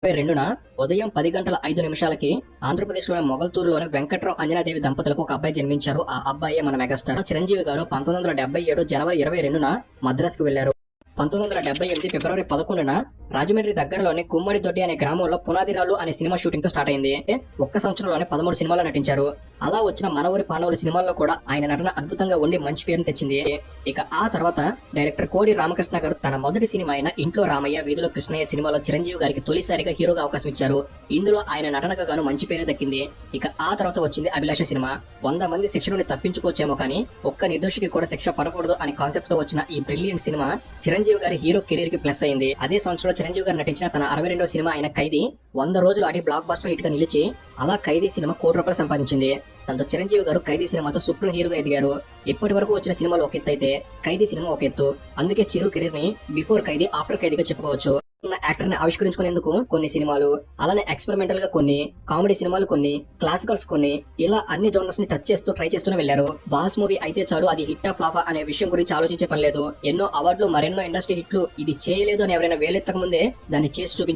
22న ఉదయం 10:05 ఆంధ్రప్రదేశ్లోని మొగల్తూరులోని వెంకట్రావు అంజనాదేవి దంపతులకు ఒక అబ్బాయి జన్మించారు. ఆ అబ్బాయే మన మెగాస్టార్ చిరంజీవి గారు 1977 జనవరి 22న మద్రాసుకు వెళ్లారు. 1978 ఫిబ్రవరి 11న రాజమండ్రి దగ్గరలోని గుమ్మడిదొడ్డి అనే గ్రామంలో పునాదిరాళ్ళు అనే సినిమా షూటింగ్ తో స్టార్ట్ అయింది. ఒక్క సంవత్సరంలోనే 13 సినిమాల్లో నటించారు. అలా వచ్చిన మన ఊరి పానవులు సినిమాల్లో కూడా ఆయన నటన అద్భుతంగా ఉండి మంచి పేరును తెచ్చింది. ఇక ఆ తర్వాత డైరెక్టర్ కోడి రామకృష్ణ గారు తన మొదటి సినిమా అయిన ఇంట్లో రామయ్య వీధిలో కృష్ణయ్య సినిమాలో చిరంజీవి గారికి తొలిసారిగా హీరోగా అవకాశం ఇచ్చారు. ఇందులో ఆయన నటనకు గాను మంచి పేరు దక్కింది. ఇక ఆ తర్వాత వచ్చింది అభిలాష సినిమా. 100 మంది శిక్ష నుండి తప్పించుకోవచ్చేమో కానీ ఒక్క నిర్దోషికి కూడా శిక్ష పడకూడదు అనే కాన్సెప్ట్ తో వచ్చిన ఈ బ్రిలియంట్ సినిమా చిరంజీవి గారి హీరో కెరీర్ కి ప్లస్ అయింది. అదే సంవత్సరంలో చిరంజీవి గారు నటించిన తన 62వ సినిమా అయిన ఖైదీ 100 రోజులు ఆడి బ్లాక్ బస్టర్ హిట్ గా నిలిచి అలా ఖైదీ సినిమా ₹1 కోటి సంపాదించింది. దాంతో చిరంజీవి గారు ఖైదీ సినిమాతో సుప్రీం హీరోగా ఎదిగారు. ఇప్పటి వరకు వచ్చిన సినిమాలు ఒక ఎత్తు అయితే ఖైదీ సినిమా ఒక ఎత్తు. అందుకే చిరు కెరీర్ ని బిఫోర్ ఖైదీ ఆఫ్టర్ ఖైదీగా చెప్పుకోవచ్చు. యాక్టర్ ని ఆవిష్కరించుకునేందుకు కొన్ని సినిమాలు, అలానే ఎక్స్పెరిమెంటల్ గా కొన్ని, కామెడీ సినిమాలు కొన్ని, క్లాసికల్స్ కొన్ని, ఇలా అన్ని జోనర్స్ ని టచ్ చేస్తూ ట్రై చేస్తూనే వెళ్లారు. బాస్ మూవీ అయితే చాలు అది హిట్టా ఫ్లాపా అనే విషయం గురించి ఆలోచించే పని లేదు. ఎన్నో అవార్డులు మరెన్నో ఇండస్ట్రీ హిట్లు ఇది చేయలేదు అని ఎవరైనా వేలెత్తక ముందే దాన్ని చేసి చూపించారు.